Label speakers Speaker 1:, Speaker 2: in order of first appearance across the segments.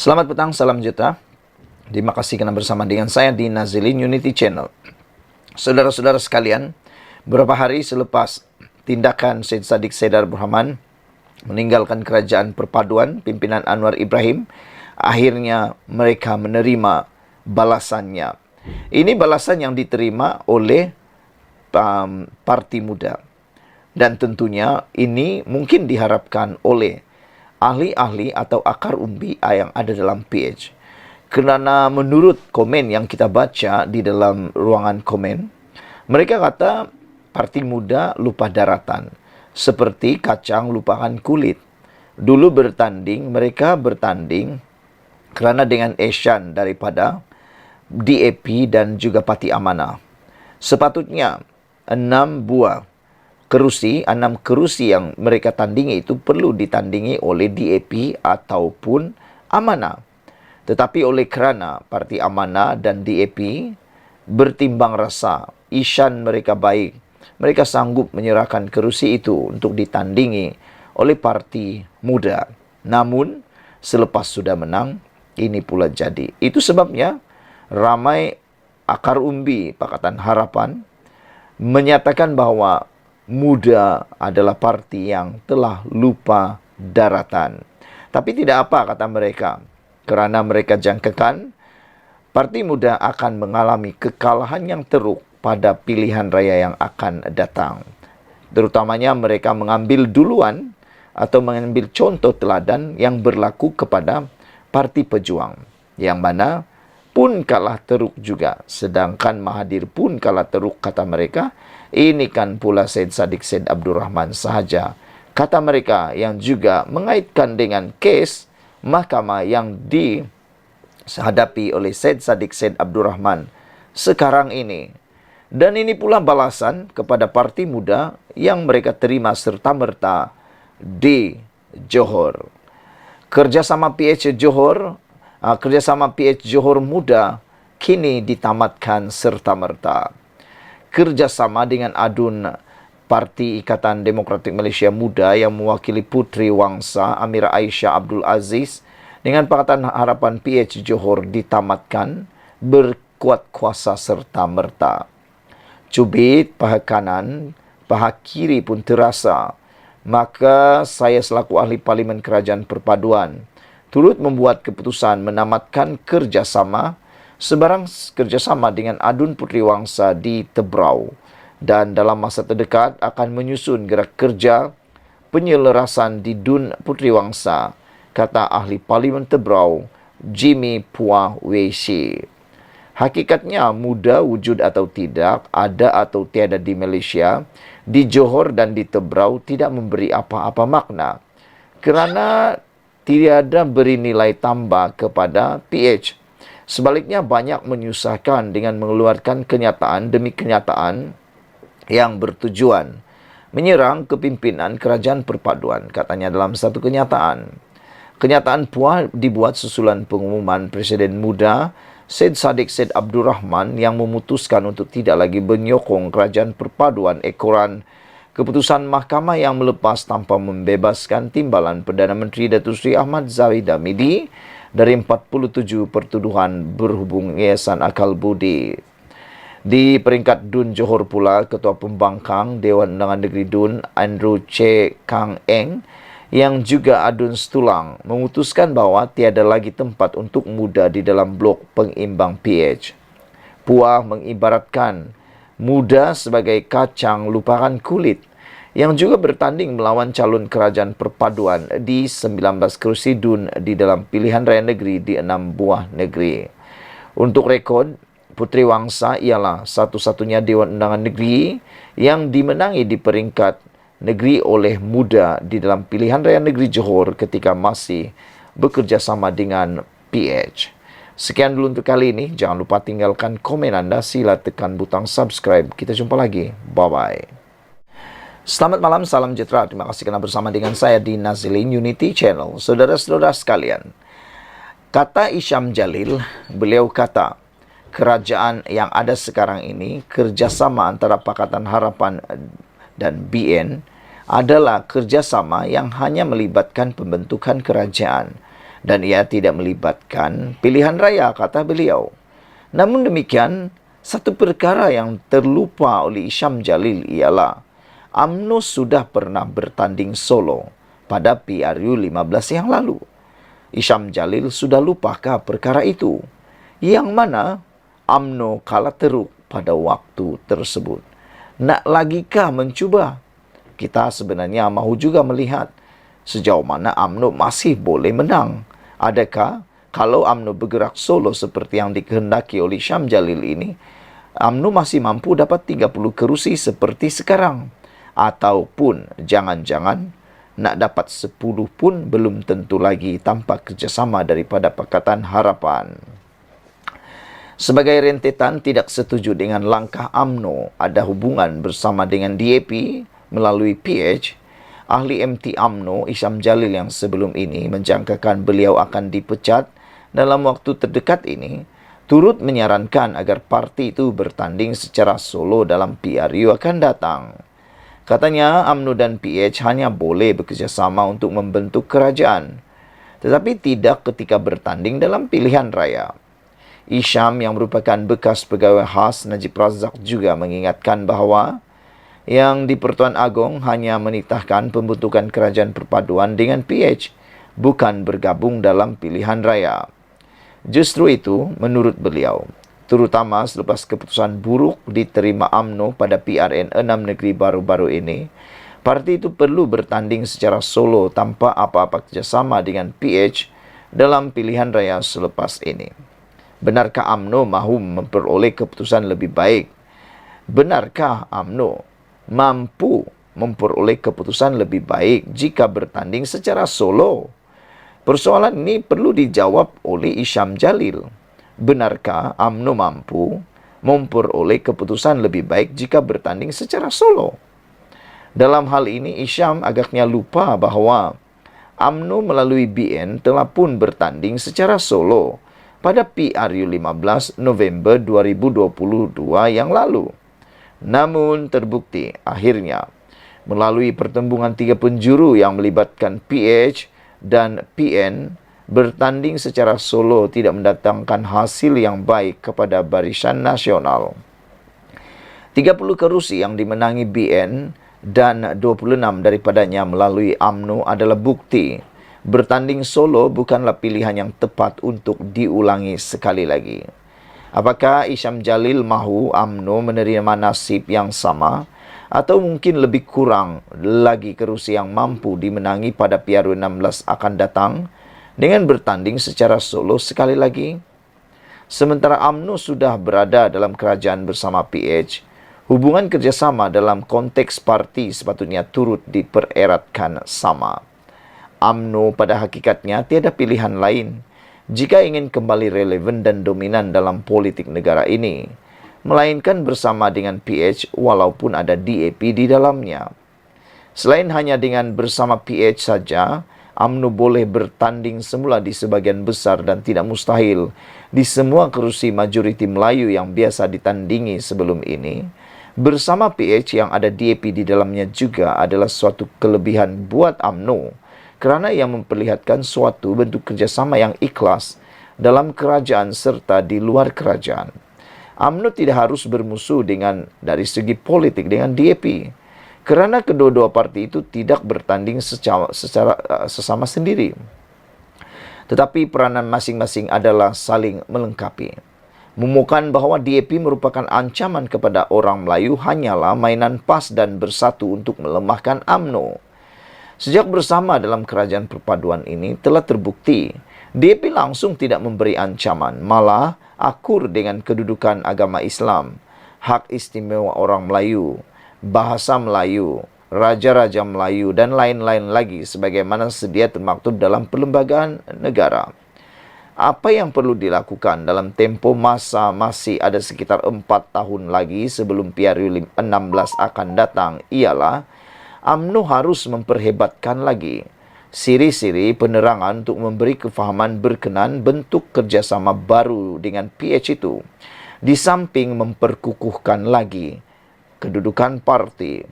Speaker 1: Selamat petang, salam sejahtera. Terima kasih kerana bersama dengan saya di Nazilin Unity Channel. Saudara-saudara sekalian, beberapa hari selepas tindakan Syed Saddiq Syed Abdul Rahman meninggalkan kerajaan perpaduan pimpinan Anwar Ibrahim, akhirnya mereka menerima balasannya. Ini balasan yang diterima oleh Parti Muda. Dan tentunya ini mungkin diharapkan oleh ahli-ahli atau akar umbi yang ada dalam PH. Kerana menurut komen yang kita baca di dalam ruangan komen, mereka kata Parti Muda lupa daratan. Seperti kacang lupakan kulit. Dulu mereka bertanding kerana dengan Asian daripada DAP dan juga Parti Amanah. Sepatutnya 6 kerusi yang mereka tandingi itu perlu ditandingi oleh DAP ataupun Amanah. Tetapi oleh kerana Parti Amanah dan DAP bertimbang rasa isyan mereka baik, mereka sanggup menyerahkan kerusi itu untuk ditandingi oleh Parti Muda. Namun, selepas sudah menang, ini pula jadi. Itu sebabnya ramai akar umbi Pakatan Harapan menyatakan bahawa Muda adalah parti yang telah lupa daratan. Tapi tidak apa, kata mereka, kerana mereka jangkakan Parti Muda akan mengalami kekalahan yang teruk pada pilihan raya yang akan datang. Terutamanya mereka mengambil duluan atau mengambil contoh teladan yang berlaku kepada Parti Pejuang, yang mana pun kalah teruk juga. Sedangkan Mahathir pun kalah teruk, kata mereka. Ini kan pula Syed Saddiq Syed Abdul Rahman sahaja, kata mereka, yang juga mengaitkan dengan kes mahkamah yang dihadapi oleh Syed Saddiq Syed Abdul Rahman sekarang ini. Dan ini pula balasan kepada Parti Muda yang mereka terima serta-merta di Johor. Kerjasama PH Johor Muda kini ditamatkan serta-merta. Kerjasama dengan adun Parti Ikatan Demokratik Malaysia Muda yang mewakili Puteri Wangsa Amira Aisyah Abdul Aziz dengan Pakatan Harapan PH Johor ditamatkan berkuat kuasa serta-merta. Cubit paha kanan, paha kiri pun terasa. Maka saya selaku ahli Parlimen Kerajaan Perpaduan turut membuat keputusan menamatkan kerjasama dengan adun Puteri Wangsa di Tebrau, dan dalam masa terdekat akan menyusun gerak kerja penyelarasan di Dun Puteri Wangsa, kata ahli Parlimen Tebrau Jimmy Puah Wei. Hakikatnya Muda wujud atau tidak, ada atau tiada di Malaysia, di Johor dan di Tebrau tidak memberi apa-apa makna kerana tiada beri nilai tambah kepada PH. Sebaliknya banyak menyusahkan dengan mengeluarkan kenyataan demi kenyataan yang bertujuan menyerang kepimpinan kerajaan perpaduan, katanya dalam satu kenyataan. Kenyataan Puah dibuat susulan pengumuman Presiden Muda Syed Saddiq Syed Abdul Rahman yang memutuskan untuk tidak lagi menyokong kerajaan perpaduan ekoran keputusan mahkamah yang melepas tanpa membebaskan timbalan Perdana Menteri Datuk Seri Ahmad Zahid Hamidi dari 47 pertuduhan berhubung Yayasan Akal Budi. Di peringkat Dun Johor pula, Ketua Pembangkang Dewan Undangan Negeri Dun, Andrew Che Kang Eng, yang juga adun Setulang, memutuskan bahawa tiada lagi tempat untuk Muda di dalam blok pengimbang PH. Puah mengibaratkan Muda sebagai kacang lupakan kulit yang juga bertanding melawan calon kerajaan perpaduan di 19 kerusi Dun di dalam pilihan raya negeri di 6 buah negeri. Untuk rekod, Puteri Wangsa ialah satu-satunya Dewan Undangan Negeri yang dimenangi di peringkat negeri oleh Muda di dalam pilihan raya negeri Johor ketika masih bekerjasama dengan PH. Sekian dulu untuk kali ini. Jangan lupa tinggalkan komen anda. Sila tekan butang subscribe. Kita jumpa lagi. Bye-bye. Selamat malam, salam sejahtera. Terima kasih kerana bersama dengan saya di Nazilin Unity Channel. Saudara-saudara sekalian, kata Isham Jalil, beliau kata, kerajaan yang ada sekarang ini, kerjasama antara Pakatan Harapan dan BN adalah kerjasama yang hanya melibatkan pembentukan kerajaan dan ia tidak melibatkan pilihan raya, kata beliau. Namun demikian, satu perkara yang terlupa oleh Isham Jalil ialah UMNO sudah pernah bertanding solo pada PRU 15 yang lalu. Isham Jalil sudah lupakah perkara itu? Yang mana UMNO kalah teruk pada waktu tersebut. Nak lagikah mencuba? Kita sebenarnya mahu juga melihat sejauh mana UMNO masih boleh menang. Adakah kalau UMNO bergerak solo seperti yang dikehendaki oleh Isham Jalil ini, UMNO masih mampu dapat 30 kerusi seperti sekarang? Ataupun jangan-jangan nak dapat 10 pun belum tentu lagi tanpa kerjasama daripada Pakatan Harapan. Sebagai rentetan tidak setuju dengan langkah UMNO ada hubungan bersama dengan DAP melalui PH, ahli MT UMNO Isham Jalil yang sebelum ini menjangkakan beliau akan dipecat dalam waktu terdekat ini, turut menyarankan agar parti itu bertanding secara solo dalam PRU akan datang. Katanya UMNO dan PH hanya boleh bekerjasama untuk membentuk kerajaan, tetapi tidak ketika bertanding dalam pilihan raya. Isham yang merupakan bekas pegawai khas Najib Razak juga mengingatkan bahawa yang di Pertuan Agong hanya menitahkan pembentukan kerajaan perpaduan dengan PH, bukan bergabung dalam pilihan raya. Justru itu, menurut beliau, terutama selepas keputusan buruk diterima UMNO pada PRN 6 negeri baru-baru ini, parti itu perlu bertanding secara solo tanpa apa-apa kerjasama dengan PH dalam pilihan raya selepas ini. Benarkah UMNO mahu memperoleh keputusan lebih baik? Benarkah UMNO mampu memperoleh keputusan lebih baik jika bertanding secara solo? Persoalan ini perlu dijawab oleh Isham Jalil. Benarkah UMNO mampu memperoleh keputusan lebih baik jika bertanding secara solo? Dalam hal ini, Isham agaknya lupa bahawa UMNO melalui BN telah pun bertanding secara solo pada PRU 15 November 2022 yang lalu. Namun terbukti akhirnya melalui pertembungan 3 penjuru yang melibatkan PH dan PN, bertanding secara solo tidak mendatangkan hasil yang baik kepada Barisan Nasional. 30 kerusi yang dimenangi BN dan 26 daripadanya melalui UMNO adalah bukti bertanding solo bukanlah pilihan yang tepat untuk diulangi sekali lagi. Apakah Isham Jalil mahu UMNO menerima nasib yang sama atau mungkin lebih kurang lagi kerusi yang mampu dimenangi pada PRU 16 akan datang dengan bertanding secara solo sekali lagi? Sementara UMNO sudah berada dalam kerajaan bersama PH, hubungan kerjasama dalam konteks parti sepatutnya turut dipereratkan sama. UMNO pada hakikatnya tiada pilihan lain jika ingin kembali relevan dan dominan dalam politik negara ini, melainkan bersama dengan PH walaupun ada DAP di dalamnya. Selain hanya dengan bersama PH saja, UMNO boleh bertanding semula di sebagian besar dan tidak mustahil di semua kerusi majoriti Melayu yang biasa ditandingi sebelum ini. Bersama PH yang ada DAP di dalamnya juga adalah suatu kelebihan buat UMNO, kerana ia memperlihatkan suatu bentuk kerjasama yang ikhlas dalam kerajaan serta di luar kerajaan. UMNO tidak harus bermusuh dari segi politik dengan DAP, kerana kedua-dua parti itu tidak bertanding secara sesama sendiri. Tetapi peranan masing-masing adalah saling melengkapi. Memukan bahawa DAP merupakan ancaman kepada orang Melayu hanyalah mainan pas dan bersatu untuk melemahkan UMNO. Sejak bersama dalam kerajaan perpaduan ini telah terbukti DAP langsung tidak memberi ancaman, malah akur dengan kedudukan agama Islam, hak istimewa orang Melayu, bahasa Melayu, raja-raja Melayu dan lain-lain lagi sebagaimana sedia termaktub dalam perlembagaan negara. Apa yang perlu dilakukan dalam tempoh masa masih ada sekitar 4 tahun lagi sebelum PRU 16 akan datang ialah UMNO harus memperhebatkan lagi siri-siri penerangan untuk memberi kefahaman berkenan bentuk kerjasama baru dengan PH itu, di samping memperkukuhkan lagi kedudukan parti.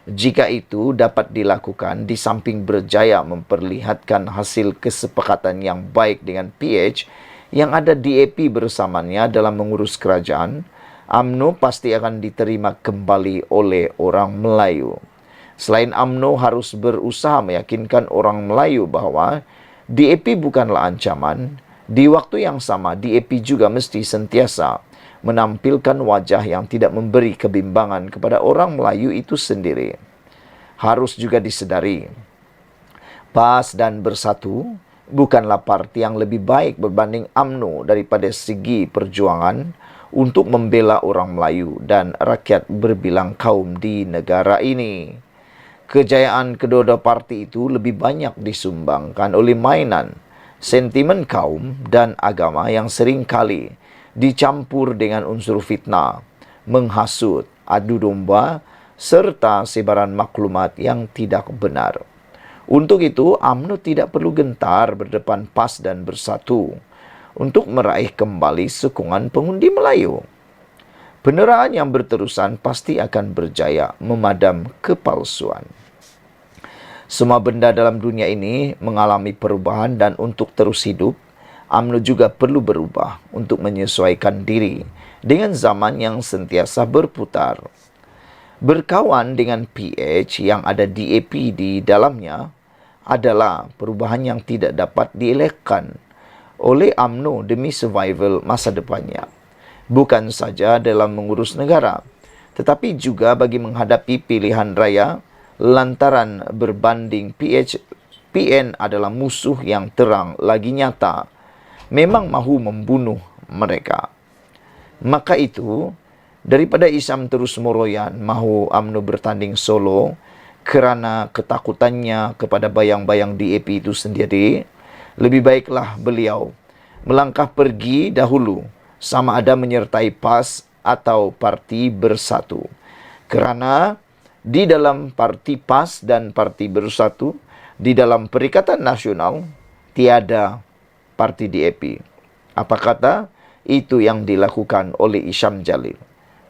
Speaker 1: Jika itu dapat dilakukan di samping berjaya memperlihatkan hasil kesepakatan yang baik dengan PH yang ada DAP bersamanya dalam mengurus kerajaan, UMNO pasti akan diterima kembali oleh orang Melayu. Selain UMNO harus berusaha meyakinkan orang Melayu bahwa DAP bukanlah ancaman, di waktu yang sama DAP juga mesti sentiasa menampilkan wajah yang tidak memberi kebimbangan kepada orang Melayu itu sendiri. Harus juga disedari, PAS dan Bersatu bukanlah parti yang lebih baik berbanding UMNO daripada segi perjuangan untuk membela orang Melayu dan rakyat berbilang kaum di negara ini. Kejayaan kedua-dua parti itu lebih banyak disumbangkan oleh mainan, sentimen kaum dan agama yang sering kali dicampur dengan unsur fitnah, menghasut, adu domba, serta sebaran maklumat yang tidak benar. Untuk itu, UMNO tidak perlu gentar berdepan PAS dan Bersatu untuk meraih kembali sokongan pengundi Melayu. Peneraan yang berterusan pasti akan berjaya memadam kepalsuan. Semua benda dalam dunia ini mengalami perubahan dan untuk terus hidup, UMNO juga perlu berubah untuk menyesuaikan diri dengan zaman yang sentiasa berputar. Berkawan dengan PH yang ada DAP di dalamnya adalah perubahan yang tidak dapat dielakkan oleh UMNO demi survival masa depannya. Bukan saja dalam mengurus negara, tetapi juga bagi menghadapi pilihan raya lantaran berbanding PN adalah musuh yang terang lagi nyata. Memang mahu membunuh mereka. Maka itu, daripada Isam terus meroyan mahu UMNO bertanding solo kerana ketakutannya kepada bayang-bayang DAP itu sendiri, lebih baiklah beliau melangkah pergi dahulu sama ada menyertai PAS atau Parti Bersatu. Kerana di dalam Parti PAS dan Parti Bersatu, di dalam Perikatan Nasional, tiada Parti DAP. Apa kata? Itu yang dilakukan oleh Isham Jalil,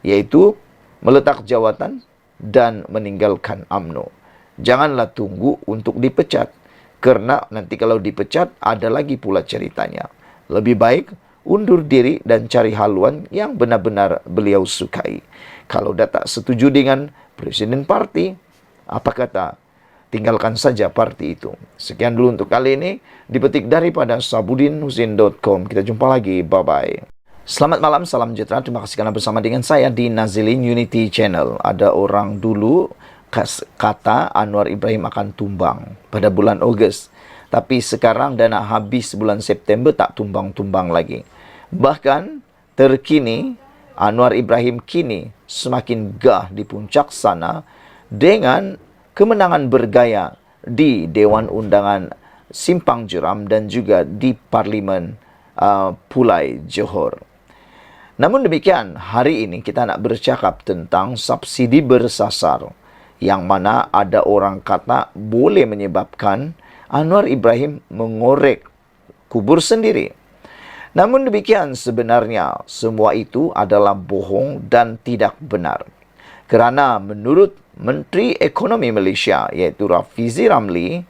Speaker 1: yaitu meletak jawatan dan meninggalkan UMNO. Janganlah tunggu untuk dipecat, kerana nanti kalau dipecat ada lagi pula ceritanya. Lebih baik undur diri dan cari haluan yang benar-benar beliau sukai. Kalau dah tak setuju dengan presiden parti, apa kata? Tinggalkan saja parti itu. Sekian dulu untuk kali ini. Dipetik daripada sabudinhusin.com. Kita jumpa lagi. Bye-bye. Selamat malam, salam sejahtera. Terima kasih karena bersama dengan saya di Nazilin Unity Channel. Ada orang dulu kata Anwar Ibrahim akan tumbang pada bulan Ogos. Tapi sekarang dah nak habis bulan September tak tumbang-tumbang lagi. Bahkan terkini Anwar Ibrahim kini semakin gah di puncak sana dengan kemenangan bergaya di Dewan Undangan Simpang Jeram dan juga di Parlimen Pulai Johor. Namun demikian, hari ini kita nak bercakap tentang subsidi bersasar yang mana ada orang kata boleh menyebabkan Anwar Ibrahim mengorek kubur sendiri. Namun demikian, sebenarnya semua itu adalah bohong dan tidak benar. Kerana menurut Menteri Ekonomi Malaysia iaitu Rafizi Ramli,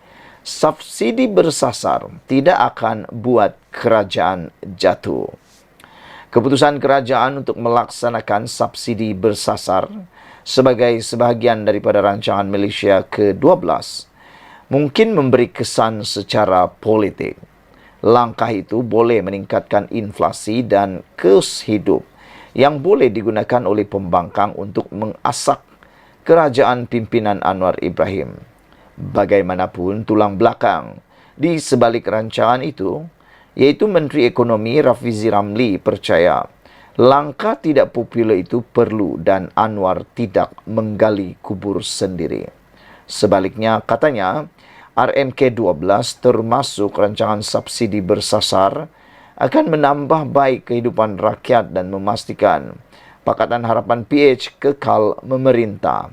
Speaker 1: subsidi bersasar tidak akan buat kerajaan jatuh. Keputusan kerajaan untuk melaksanakan subsidi bersasar sebagai sebahagian daripada rancangan Malaysia ke-12 mungkin memberi kesan secara politik. Langkah itu boleh meningkatkan inflasi dan kos hidup yang boleh digunakan oleh pembangkang untuk mengasak kerajaan pimpinan Anwar Ibrahim. Bagaimanapun, tulang belakang di sebalik rancangan itu, iaitu Menteri Ekonomi Rafizi Ramli percaya langkah tidak popular itu perlu dan Anwar tidak menggali kubur sendiri. Sebaliknya, katanya, RMK-12 termasuk rancangan subsidi bersasar akan menambah baik kehidupan rakyat dan memastikan Pakatan Harapan PH kekal memerintah.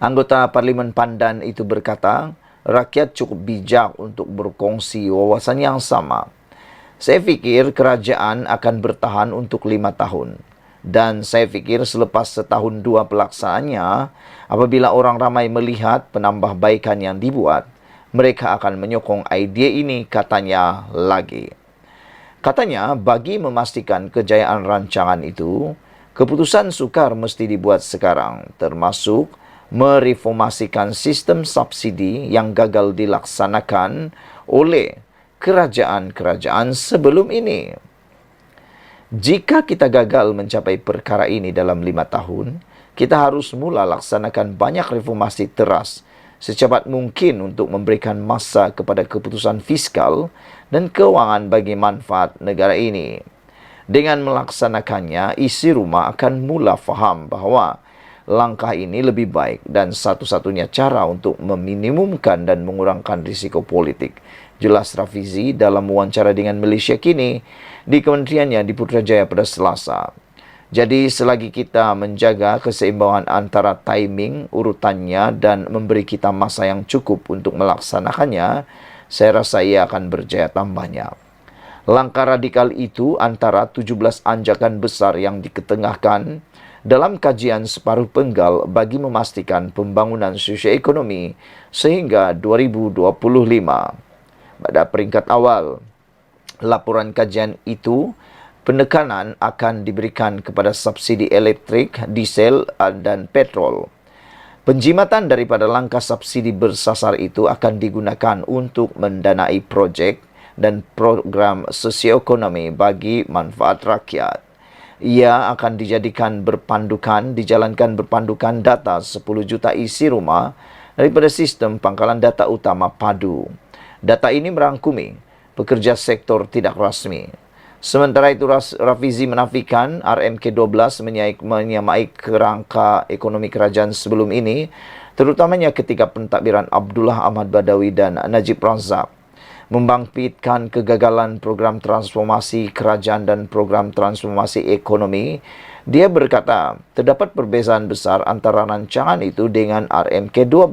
Speaker 1: Anggota Parlimen Pandan itu berkata, rakyat cukup bijak untuk berkongsi wawasan yang sama. Saya fikir kerajaan akan bertahan untuk 5 tahun Dan saya fikir selepas setahun dua pelaksanaannya, apabila orang ramai melihat penambahbaikan yang dibuat, mereka akan menyokong idea ini, katanya lagi. Katanya, bagi memastikan kejayaan rancangan itu, keputusan sukar mesti dibuat sekarang, termasuk mereformasikan sistem subsidi yang gagal dilaksanakan oleh kerajaan-kerajaan sebelum ini. Jika kita gagal mencapai perkara ini dalam 5 tahun, kita harus mula laksanakan banyak reformasi teras secepat mungkin untuk memberikan masa kepada keputusan fiskal dan keuangan bagi manfaat negara ini. Dengan melaksanakannya, isi rumah akan mula faham bahawa langkah ini lebih baik dan satu-satunya cara untuk meminimumkan dan mengurangkan risiko politik. Jelas Rafizi dalam wawancara dengan Malaysia Kini di kementeriannya di Putrajaya pada Selasa. Jadi selagi kita menjaga keseimbangan antara timing, urutannya dan memberi kita masa yang cukup untuk melaksanakannya, saya rasa ia akan berjaya tambahnya. Langkah radikal itu antara 17 anjakan besar yang diketengahkan dalam kajian separuh penggal bagi memastikan pembangunan sosioekonomi sehingga 2025. Pada peringkat awal, laporan kajian itu, penekanan akan diberikan kepada subsidi elektrik, diesel dan petrol. Penjimatan daripada langkah subsidi bersasar itu akan digunakan untuk mendanai projek dan program sosioekonomi bagi manfaat rakyat. Ia akan dijalankan berpandukan data 10 juta isi rumah daripada sistem pangkalan data utama padu. Data ini merangkumi pekerja sektor tidak rasmi. Sementara itu, Rafizi menafikan RMK12 menyamai kerangka ekonomi kerajaan sebelum ini, terutamanya ketika pentadbiran Abdullah Ahmad Badawi dan Najib Razak. Membangkitkan kegagalan program transformasi kerajaan dan program transformasi ekonomi, dia berkata terdapat perbezaan besar antara rancangan itu dengan RMK12.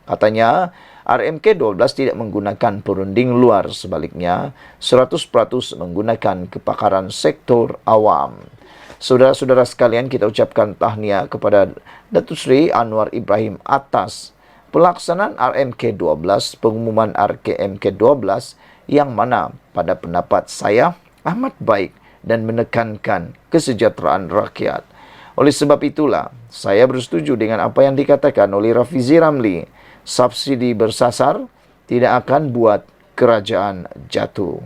Speaker 1: Katanya, RMK12 tidak menggunakan perunding luar, sebaliknya 100% menggunakan kepakaran sektor awam. Saudara-saudara sekalian, kita ucapkan tahniah kepada Datuk Seri Anwar Ibrahim atas pelaksanaan RMK12, pengumuman RMK12 yang mana pada pendapat saya amat baik dan menekankan kesejahteraan rakyat. Oleh sebab itulah, saya bersetuju dengan apa yang dikatakan oleh Rafizi Ramli. Subsidi bersasar tidak akan buat kerajaan jatuh.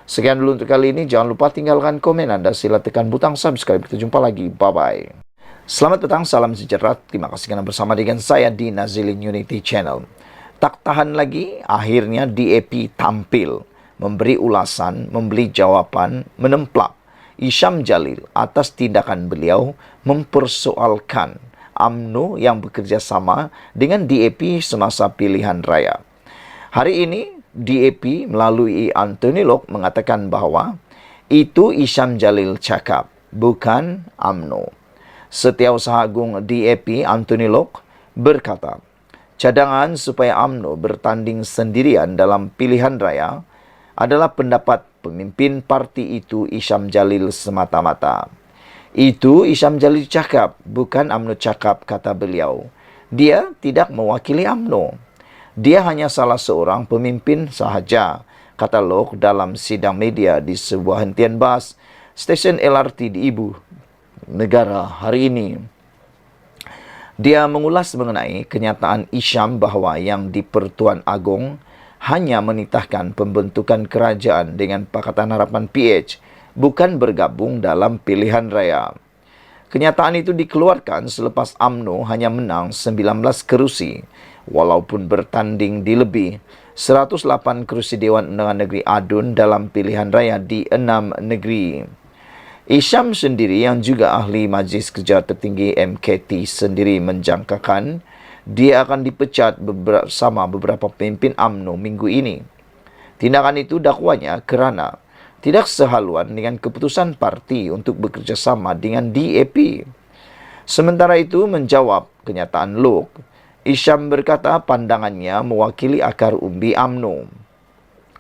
Speaker 1: Sekian dulu untuk kali ini. Jangan lupa tinggalkan komen Anda. Sila tekan butang subscribe. Kita jumpa lagi. Bye-bye. Selamat petang. Salam sejahtera. Terima kasih kerana bersama dengan saya di Nazilin Unity Channel. Tak tahan lagi, akhirnya DAP tampil. Memberi ulasan, memberi jawapan, menemplak Isham Jalil atas tindakan beliau mempersoalkan UMNO yang bekerjasama dengan DAP semasa pilihan raya. Hari ini, DAP melalui Anthony Lok mengatakan bahawa itu Isham Jalil cakap, bukan UMNO. Setiausaha Agung DAP Anthony Lok berkata, cadangan supaya UMNO bertanding sendirian dalam pilihan raya adalah pendapat pemimpin parti itu Isham Jalil semata-mata. Itu Isham Jalil cakap, bukan UMNO cakap, kata beliau. Dia tidak mewakili UMNO. Dia hanya salah seorang pemimpin sahaja, kata Lok dalam sidang media di sebuah hentian bas stesen LRT di Ibu Negara hari ini. Dia mengulas mengenai kenyataan Isham bahawa yang di Pertuan Agong hanya menitahkan pembentukan kerajaan dengan Pakatan Harapan PH, bukan bergabung dalam pilihan raya. Kenyataan itu dikeluarkan selepas UMNO hanya menang 19 kerusi, walaupun bertanding di lebih 108 kerusi Dewan Undangan Negeri Adun dalam pilihan raya di 6 negeri. Isham sendiri yang juga ahli Majlis Kerja Tertinggi MKT sendiri menjangkakan dia akan dipecat bersama beberapa pemimpin UMNO minggu ini. Tindakan itu dakwanya kerana tidak sehaluan dengan keputusan parti untuk bekerjasama dengan DAP. Sementara itu, menjawab kenyataan Lok, Isham berkata pandangannya mewakili akar umbi UMNO.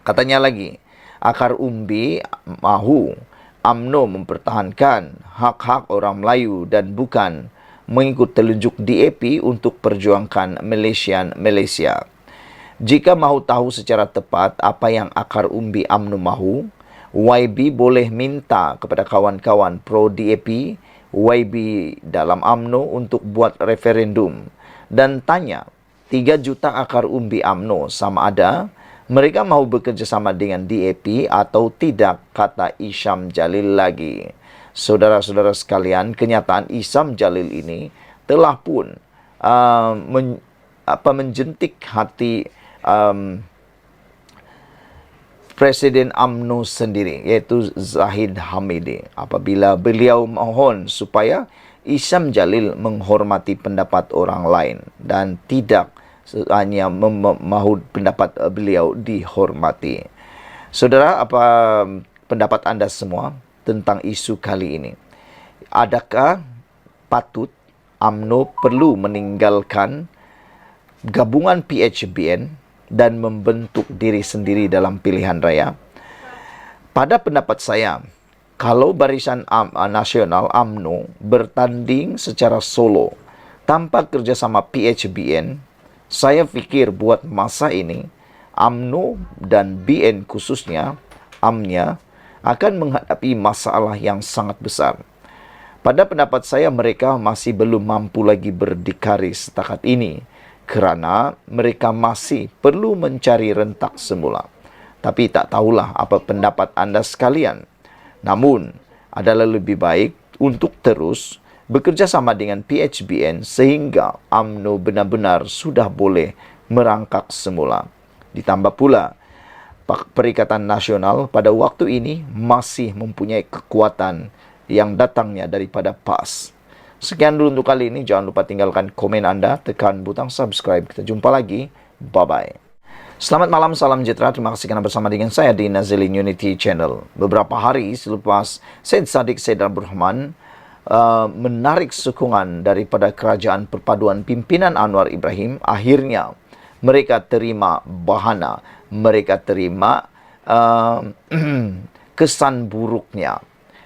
Speaker 1: Katanya lagi, akar umbi mahu UMNO mempertahankan hak-hak orang Melayu dan bukan mengikut telunjuk DAP untuk perjuangkan Malaysia. Jika mahu tahu secara tepat apa yang akar umbi UMNO mahu, YB boleh minta kepada kawan-kawan pro-DAP YB dalam UMNO untuk buat referendum dan tanya 3 juta akar umbi UMNO sama ada mereka mahu bekerjasama dengan DAP atau tidak, kata Isham Jalil lagi. Saudara-saudara sekalian, kenyataan Isham Jalil ini telah pun menjentik hati Presiden UMNO sendiri, iaitu Zahid Hamidi, apabila beliau mohon supaya Isham Jalil menghormati pendapat orang lain dan tidak hanya mahu pendapat beliau dihormati. Saudara, apa pendapat anda semua tentang isu kali ini? Adakah patut UMNO perlu meninggalkan gabungan PHBN dan membentuk diri sendiri dalam pilihan raya? Pada pendapat saya, kalau Barisan Nasional UMNO bertanding secara solo tanpa kerjasama PHBN, saya fikir buat masa ini UMNO dan BN khususnya UMNO akan menghadapi masalah yang sangat besar. Pada pendapat saya, mereka masih belum mampu lagi berdikari setakat ini kerana mereka masih perlu mencari rentak semula. Tapi tak tahulah apa pendapat anda sekalian. Namun, adalah lebih baik untuk terus bekerjasama dengan PHBN sehingga UMNO benar-benar sudah boleh merangkak semula. Ditambah pula, Perikatan Nasional pada waktu ini masih mempunyai kekuatan yang datangnya daripada PAS. Sekian dulu untuk kali ini. Jangan lupa tinggalkan komen anda, tekan butang subscribe. Kita jumpa lagi. Bye-bye. Selamat malam, salam sejahtera. Terima kasih kerana bersama dengan saya di Nazilin Unity Channel. Beberapa hari selepas Syed Saddiq Syed Abdul Rahman menarik sokongan daripada Kerajaan Perpaduan Pimpinan Anwar Ibrahim, akhirnya mereka terima bahana, mereka terima kesan buruknya.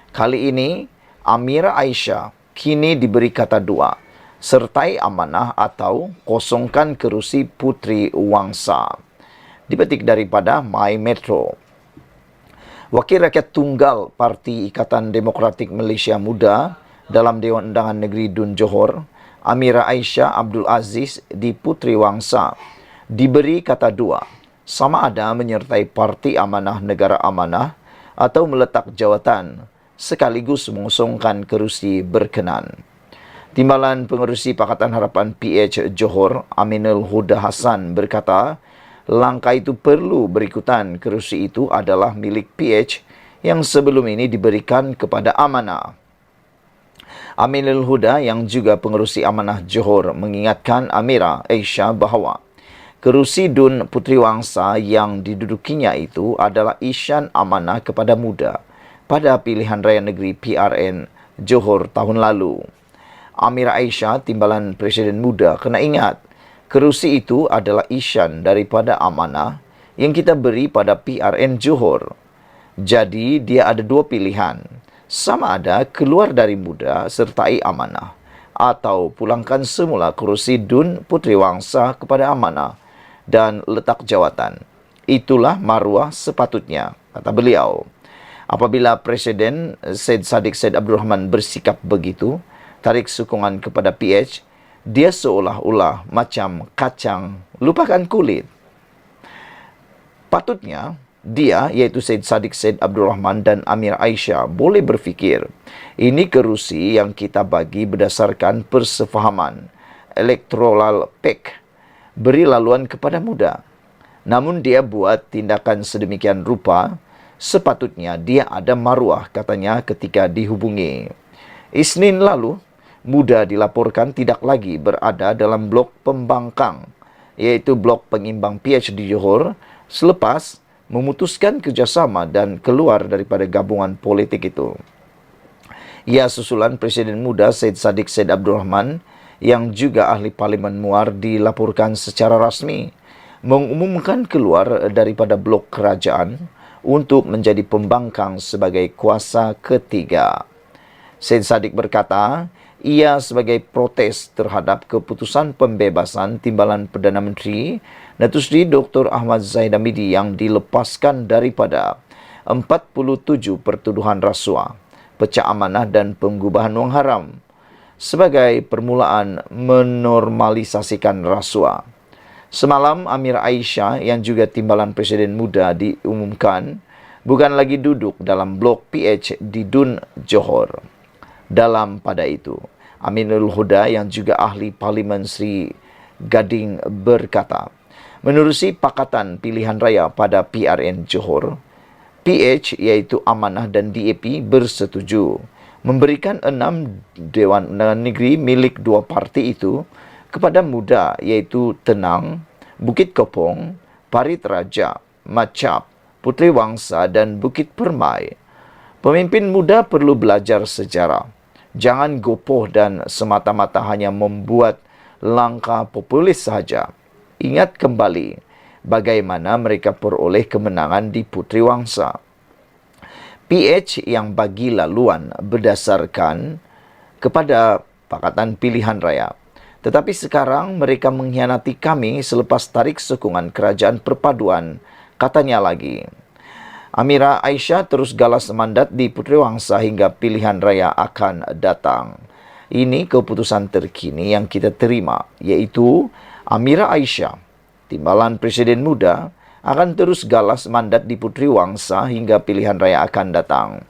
Speaker 1: Kali ini, Amira Aisyah kini diberi kata dua, sertai amanah atau kosongkan kerusi Puteri Wangsa. Dipetik daripada My Metro. Wakil Rakyat Tunggal Parti Ikatan Demokratik Malaysia Muda dalam Dewan Undangan Negeri Dun Johor, Amira Aisyah Abdul Aziz di Puteri Wangsa, diberi kata dua, sama ada menyertai Parti Amanah Negara Amanah atau meletak jawatan sekaligus mengosongkan kerusi berkenan. Timbalan Pengerusi Pakatan Harapan PH Johor, Aminul Huda Hassan berkata, langkah itu perlu berikutan kerusi itu adalah milik PH yang sebelum ini diberikan kepada Amanah. Aminul Huda yang juga Pengerusi Amanah Johor mengingatkan Amira Aisyah bahawa kerusi Dun Puteri Wangsa yang didudukinya itu adalah isyan amanah kepada muda pada pilihan raya negeri PRN Johor tahun lalu. Amira Aisyah, Timbalan Presiden Muda, kena ingat, kerusi itu adalah isyan daripada amanah yang kita beri pada PRN Johor. Jadi, dia ada dua pilihan. Sama ada keluar dari muda sertai amanah atau pulangkan semula kerusi Dun Puteri Wangsa kepada amanah dan letak jawatan. Itulah maruah sepatutnya, kata beliau. Apabila Presiden Syed Saddiq Syed Abdul Rahman bersikap begitu, tarik sokongan kepada PH, dia seolah-olah macam kacang lupakan kulit. Patutnya, dia, iaitu Syed Saddiq Syed Abdul Rahman dan Amir Aisyah, boleh berfikir, ini kerusi yang kita bagi berdasarkan persefahaman, electoral pact, beri laluan kepada muda. Namun dia buat tindakan sedemikian rupa, sepatutnya dia ada maruah, katanya ketika dihubungi. Isnin lalu, muda dilaporkan tidak lagi berada dalam blok pembangkang, iaitu blok pengimbang PH di Johor, selepas memutuskan kerjasama dan keluar daripada gabungan politik itu. Ia susulan Presiden Muda Syed Saddiq Syed Abdul Rahman yang juga ahli Parlimen Muar dilaporkan secara rasmi mengumumkan keluar daripada blok kerajaan untuk menjadi pembangkang sebagai kuasa ketiga. Syed Saddiq berkata, ia sebagai protes terhadap keputusan pembebasan timbalan Perdana Menteri Datuk Seri Dr. Ahmad Zahid Hamidi yang dilepaskan daripada 47 pertuduhan rasuah, pecah amanah dan pengubahan wang haram sebagai permulaan menormalisasikan rasuah. Semalam, Amira Aisyah yang juga timbalan Presiden Muda diumumkan bukan lagi duduk dalam blok PH di Dun Johor. Dalam pada itu, Aminul Huda yang juga ahli Parlimen Sri Gading berkata, menerusi pakatan pilihan raya pada PRN Johor, PH iaitu Amanah dan DAP bersetuju memberikan 6 Dewan Undangan Negeri milik dua parti itu kepada Muda iaitu Tenang, Bukit Kopong, Parit Raja, Macap, Puteri Wangsa dan Bukit Permai. Pemimpin muda perlu belajar sejarah. Jangan gopoh dan semata-mata hanya membuat langkah populis sahaja. Ingat kembali bagaimana mereka peroleh kemenangan di Puteri Wangsa. PH yang bagi laluan berdasarkan kepada pakatan pilihan raya. Tetapi sekarang mereka mengkhianati kami selepas tarik sokongan kerajaan perpaduan, katanya lagi. Amira Aisyah terus galas mandat di Puteri Wangsa hingga pilihan raya akan datang. Ini keputusan terkini yang kita terima, iaitu Amira Aisyah, timbalan Presiden Muda, akan terus galas mandat di Puteri Wangsa hingga pilihan raya akan datang.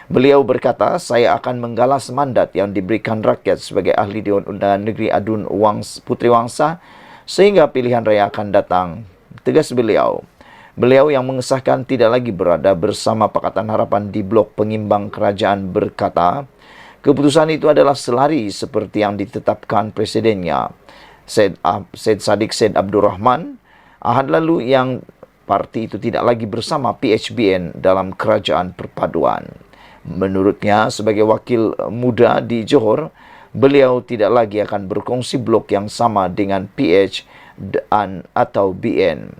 Speaker 1: Beliau berkata, saya akan menggalas mandat yang diberikan rakyat sebagai ahli Dewan Undangan Negeri Adun Puteri Wangsa sehingga pilihan raya akan datang. Tegas beliau. Beliau yang mengesahkan tidak lagi berada bersama Pakatan Harapan di blok pengimbang kerajaan berkata, keputusan itu adalah selari seperti yang ditetapkan presidennya, Syed Saddiq Syed Abdul Rahman, Ahad lalu yang parti itu tidak lagi bersama PHBN dalam kerajaan perpaduan. Menurutnya, sebagai wakil muda di Johor, beliau tidak lagi akan berkongsi blok yang sama dengan PH dan atau BN.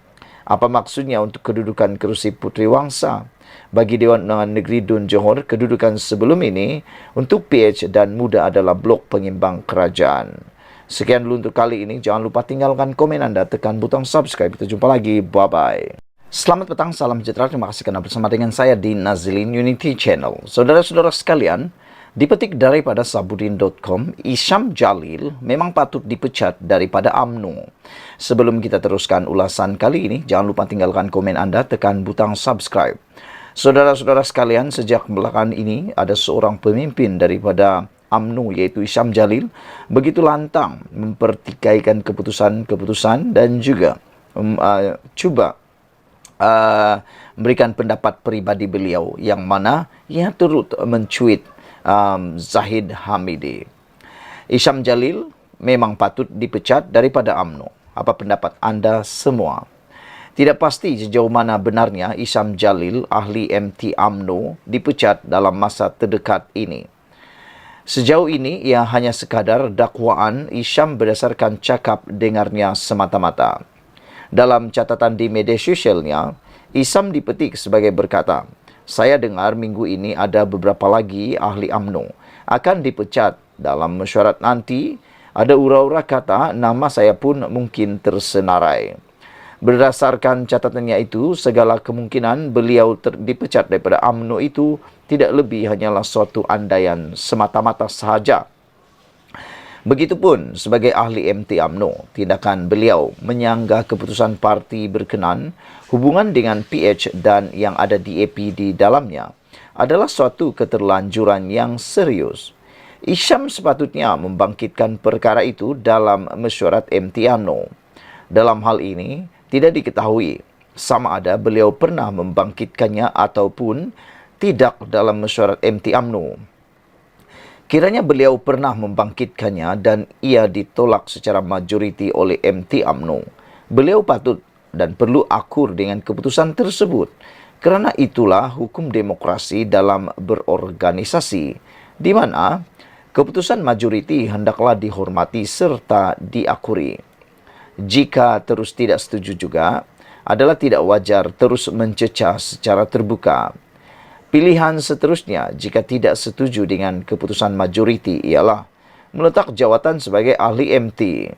Speaker 1: Apa maksudnya untuk kedudukan kerusi Puteri Wangsa? Bagi Dewan Undangan Negeri Dun Johor, kedudukan sebelum ini untuk PH dan Muda adalah blok pengimbang kerajaan. Sekian dulu untuk kali ini. Jangan lupa tinggalkan komen Anda, tekan butang subscribe. Kita jumpa lagi. Bye-bye. Selamat petang, salam sejahtera. Terima kasih karena bersama dengan saya di Nazilin Unity Channel. Saudara-saudara sekalian, dipetik daripada Sabudin.com, Isham Jalil memang patut dipecat daripada UMNO. Sebelum kita teruskan ulasan kali ini, jangan lupa tinggalkan komen Anda, tekan butang subscribe. Saudara-saudara sekalian, sejak belakangan ini ada seorang pemimpin daripada UMNO yaitu Isham Jalil begitu lantang mempertikaikan keputusan-keputusan dan juga cuba memberikan pendapat peribadi beliau yang mana ia turut mencuit Zahid Hamidi. Isham Jalil memang patut dipecat daripada UMNO. Apa pendapat Anda semua? Tidak pasti sejauh mana benarnya Isham Jalil, ahli MT UMNO, dipecat dalam masa terdekat ini. Sejauh ini, ia hanya sekadar dakwaan Isham berdasarkan cakap dengarnya semata-mata. Dalam catatan di media sosialnya, Isham dipetik sebagai berkata, saya dengar minggu ini ada beberapa lagi ahli UMNO akan dipecat. Dalam mesyuarat nanti, ada ura-ura kata nama saya pun mungkin tersenarai. Berdasarkan catatannya itu, segala kemungkinan beliau dipecat daripada UMNO itu tidak lebih hanyalah suatu andaian semata-mata sahaja. Begitupun sebagai ahli MT UMNO, tindakan beliau menyanggah keputusan parti berkenan hubungan dengan PH dan yang ada DAP di dalamnya adalah suatu keterlanjuran yang serius. Isham sepatutnya membangkitkan perkara itu dalam mesyuarat MT UMNO. Dalam hal ini, tidak diketahui sama ada beliau pernah membangkitkannya ataupun tidak dalam mesyuarat MT UMNO. Kiranya beliau pernah membangkitkannya dan ia ditolak secara majoriti oleh MT UMNO. Beliau patut dan perlu akur dengan keputusan tersebut. Kerana itulah hukum demokrasi dalam berorganisasi, di mana keputusan majoriti hendaklah dihormati serta diakuri. Jika terus tidak setuju juga, adalah tidak wajar terus mencecah secara terbuka. Pilihan seterusnya jika tidak setuju dengan keputusan majoriti ialah meletak jawatan sebagai ahli MT.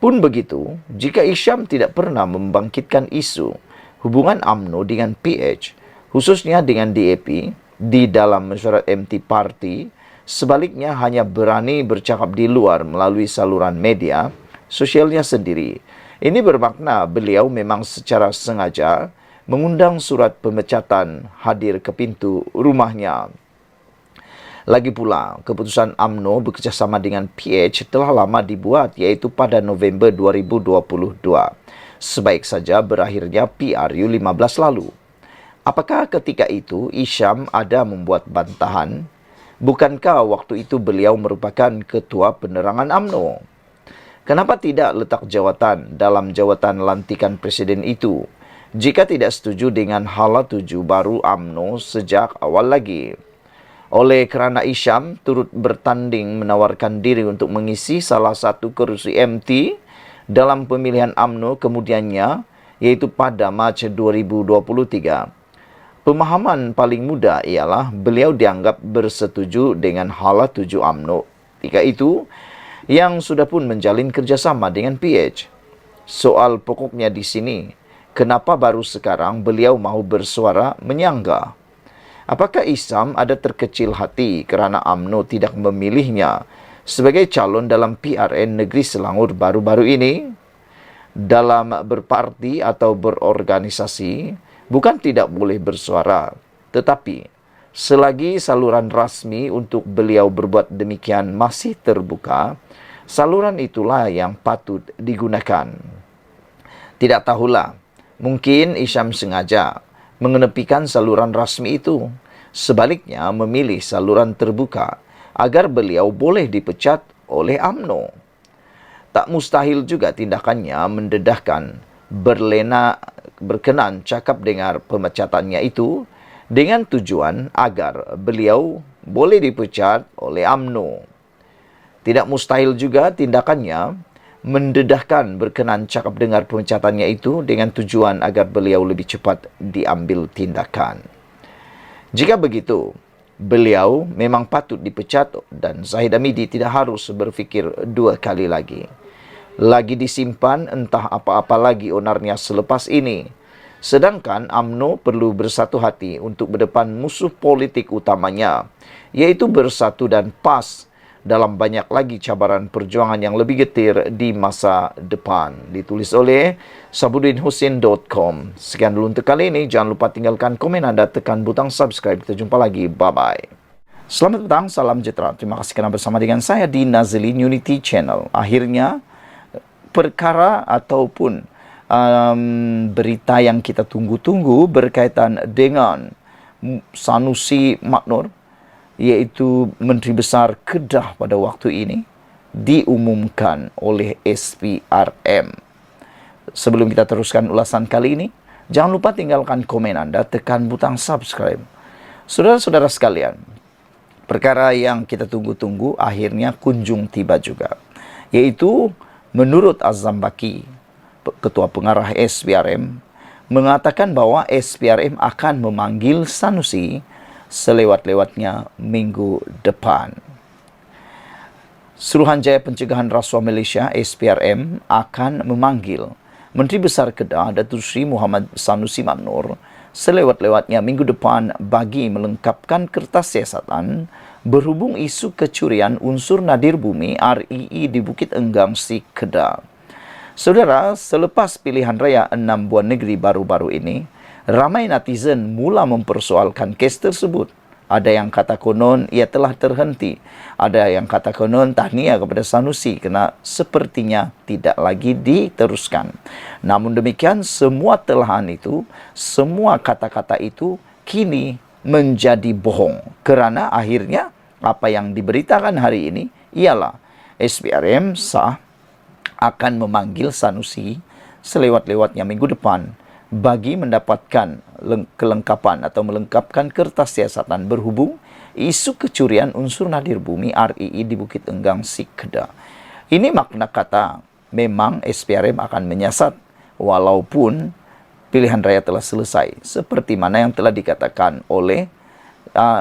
Speaker 1: Pun begitu, jika Hisham tidak pernah membangkitkan isu hubungan UMNO dengan PH, khususnya dengan DAP, di dalam mesyuarat MT Parti, sebaliknya hanya berani bercakap di luar melalui saluran media sosialnya sendiri. Ini bermakna beliau memang secara sengaja mengundang surat pemecatan hadir ke pintu rumahnya. Lagi pula, keputusan UMNO bekerjasama dengan PH telah lama dibuat, iaitu pada November 2022. Sebaik saja berakhirnya PRU 15 lalu. Apakah ketika itu Hisham ada membuat bantahan? Bukankah waktu itu beliau merupakan ketua penerangan UMNO? Kenapa tidak letak jawatan dalam jawatan lantikan presiden itu jika tidak setuju dengan hala tuju baru UMNO sejak awal lagi? Oleh kerana Hisham turut bertanding menawarkan diri untuk mengisi salah satu kerusi MT dalam pemilihan UMNO kemudiannya, yaitu pada Mac 2023. Pemahaman paling mudah ialah beliau dianggap bersetuju dengan hala tuju UMNO ketika itu yang sudah pun menjalin kerjasama dengan PH. Soal pokoknya di sini, kenapa baru sekarang beliau mahu bersuara menyangga? Apakah Hisham ada terkecil hati kerana UMNO tidak memilihnya sebagai calon dalam PRN Negeri Selangor baru-baru ini? Dalam berparti atau berorganisasi, bukan tidak boleh bersuara, tetapi selagi saluran rasmi untuk beliau berbuat demikian masih terbuka, saluran itulah yang patut digunakan. Tidak tahulah, mungkin Hisham sengaja mengenepikan saluran rasmi itu, sebaliknya memilih saluran terbuka agar beliau boleh dipecat oleh UMNO. Tak mustahil juga tindakannya mendedahkan berkenan cakap dengar pemecatannya itu dengan tujuan agar beliau boleh dipecat oleh UMNO. Tidak mustahil juga tindakannya mendedahkan berkenan cakap dengar pemecatannya itu dengan tujuan agar beliau lebih cepat diambil tindakan. Jika begitu, beliau memang patut dipecat dan Zahid Hamidi tidak harus berfikir dua kali lagi. Lagi disimpan entah apa-apa lagi onarnya selepas ini. Sedangkan UMNO perlu bersatu hati untuk berdepan musuh politik utamanya, yaitu bersatu dan PAS dalam banyak lagi cabaran perjuangan yang lebih getir di masa depan. Ditulis oleh sabudinhusin.com. Sekian dulu untuk kali ini. Jangan lupa tinggalkan komen anda, tekan butang subscribe. Kita jumpa lagi. Bye-bye. Selamat petang, salam sejahtera. Terima kasih kerana bersama dengan saya di Nazlin Unity Channel. Akhirnya, perkara ataupun berita yang kita tunggu-tunggu berkaitan dengan Sanusi Maknur, iaitu Menteri Besar Kedah pada waktu ini, diumumkan oleh SPRM. Sebelum kita teruskan ulasan kali ini, jangan lupa tinggalkan komen anda, tekan butang subscribe. Saudara-saudara sekalian, perkara yang kita tunggu-tunggu akhirnya kunjung tiba juga, yaitu menurut Azam Baki, Ketua Pengarah SPRM, mengatakan bahwa SPRM akan memanggil Sanusi selewat-lewatnya minggu depan. Suruhanjaya Pencegahan Rasuah Malaysia SPRM akan memanggil Menteri Besar Kedah Datuk Seri Muhammad Sanusi Maknur selewat-lewatnya minggu depan bagi melengkapkan kertas siasatan berhubung isu kecurian unsur nadir bumi REE di Bukit Enggang Si Kedah. Saudara, selepas pilihan raya 6 buah negeri baru-baru ini, ramai netizen mula mempersoalkan kes tersebut. Ada yang kata konon ia telah terhenti. Ada yang kata konon tahniah kepada Sanusi kerana sepertinya tidak lagi diteruskan. Namun demikian, semua telahan itu, semua kata-kata itu kini menjadi bohong. Kerana akhirnya apa yang diberitakan hari ini ialah SPRM sah akan memanggil Sanusi selewat-lewatnya minggu depan bagi mendapatkan kelengkapan atau melengkapkan kertas siasatan berhubung isu kecurian unsur nadir bumi REE di Bukit Enggang Si Kedah. Ini makna kata memang SPRM akan menyiasat walaupun pilihan raya telah selesai. Seperti mana yang telah dikatakan oleh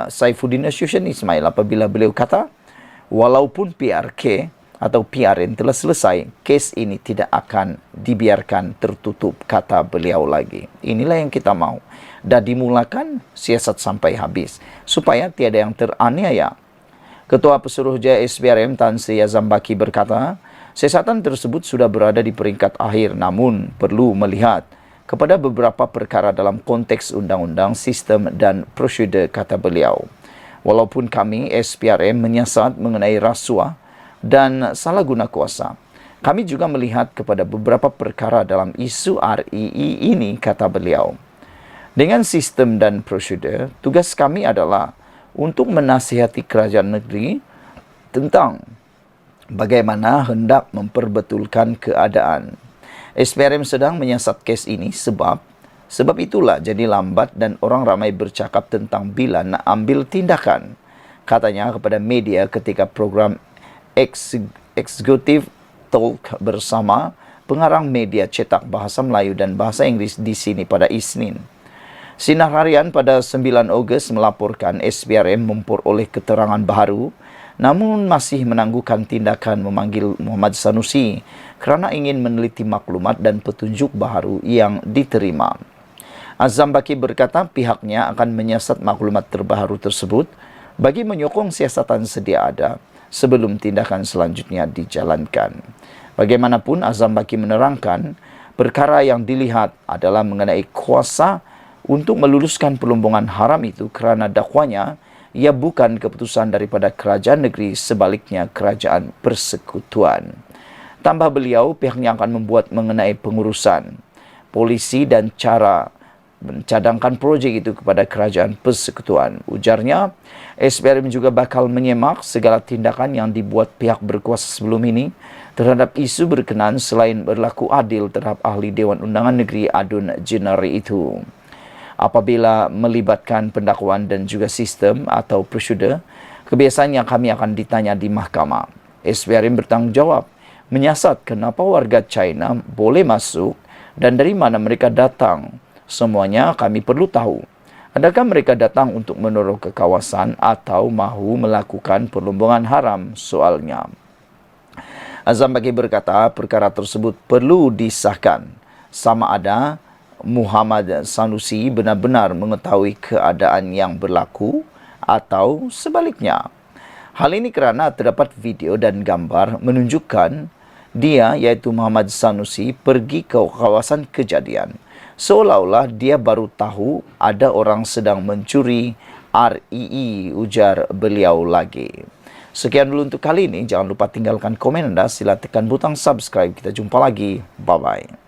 Speaker 1: Saifuddin Nasution Ismail apabila beliau kata, walaupun PRK atau PRN telah selesai, kes ini tidak akan dibiarkan tertutup, kata beliau lagi. Inilah yang kita mau. Dah dimulakan siasat sampai habis, supaya tiada yang teraniaya. Ketua Pesuruhjaya SPRM Tan Sri Azambaki berkata, siasatan tersebut sudah berada di peringkat akhir, namun perlu melihat kepada beberapa perkara dalam konteks undang-undang, sistem dan prosedur, kata beliau. Walaupun kami SPRM menyiasat mengenai rasuah dan salah guna kuasa, kami juga melihat kepada beberapa perkara dalam isu RII ini, kata beliau. Dengan sistem dan prosedur, tugas kami adalah untuk menasihati kerajaan negeri tentang bagaimana hendak memperbetulkan keadaan. SPRM sedang menyiasat kes ini sebab itulah jadi lambat dan orang ramai bercakap tentang bila nak ambil tindakan, katanya kepada media ketika program Executive Talk bersama pengarang media cetak bahasa Melayu dan bahasa Inggeris di sini pada Isnin. Sinar Harian pada 9 Ogos melaporkan SPRM memperoleh keterangan baru, namun masih menangguhkan tindakan memanggil Muhammad Sanusi kerana ingin meneliti maklumat dan petunjuk baru yang diterima. Azambaki berkata pihaknya akan menyiasat maklumat terbaru tersebut bagi menyokong siasatan sedia ada sebelum tindakan selanjutnya dijalankan. Bagaimanapun, Azambaki menerangkan perkara yang dilihat adalah mengenai kuasa untuk meluluskan perlombongan haram itu kerana dakwanya ia bukan keputusan daripada kerajaan negeri, sebaliknya kerajaan persekutuan. Tambah beliau, pihaknya akan membuat mengenai pengurusan polisi dan cara mencadangkan projek itu kepada kerajaan persekutuan. Ujarnya, SPRM juga bakal menyemak segala tindakan yang dibuat pihak berkuasa sebelum ini terhadap isu berkenaan selain berlaku adil terhadap ahli Dewan Undangan Negeri Adun Jenari itu. Apabila melibatkan pendakwaan dan juga sistem atau prosedur, kebiasaannya kami akan ditanya di mahkamah. SPRM bertanggungjawab menyiasat kenapa warga China boleh masuk dan dari mana mereka datang. Semuanya kami perlu tahu. Adakah mereka datang untuk menolong ke kawasan atau mahu melakukan perlombongan haram? Soalnya. Azambaki berkata perkara tersebut perlu disahkan sama ada Muhammad Sanusi benar-benar mengetahui keadaan yang berlaku atau sebaliknya. Hal ini kerana terdapat video dan gambar menunjukkan dia, iaitu Muhammad Sanusi, pergi ke kawasan kejadian. Seolah-olah dia baru tahu ada orang sedang mencuri RII, ujar beliau lagi. Sekian dulu untuk kali ini. Jangan lupa tinggalkan komen anda. Sila tekan butang subscribe. Kita jumpa lagi. Bye-bye.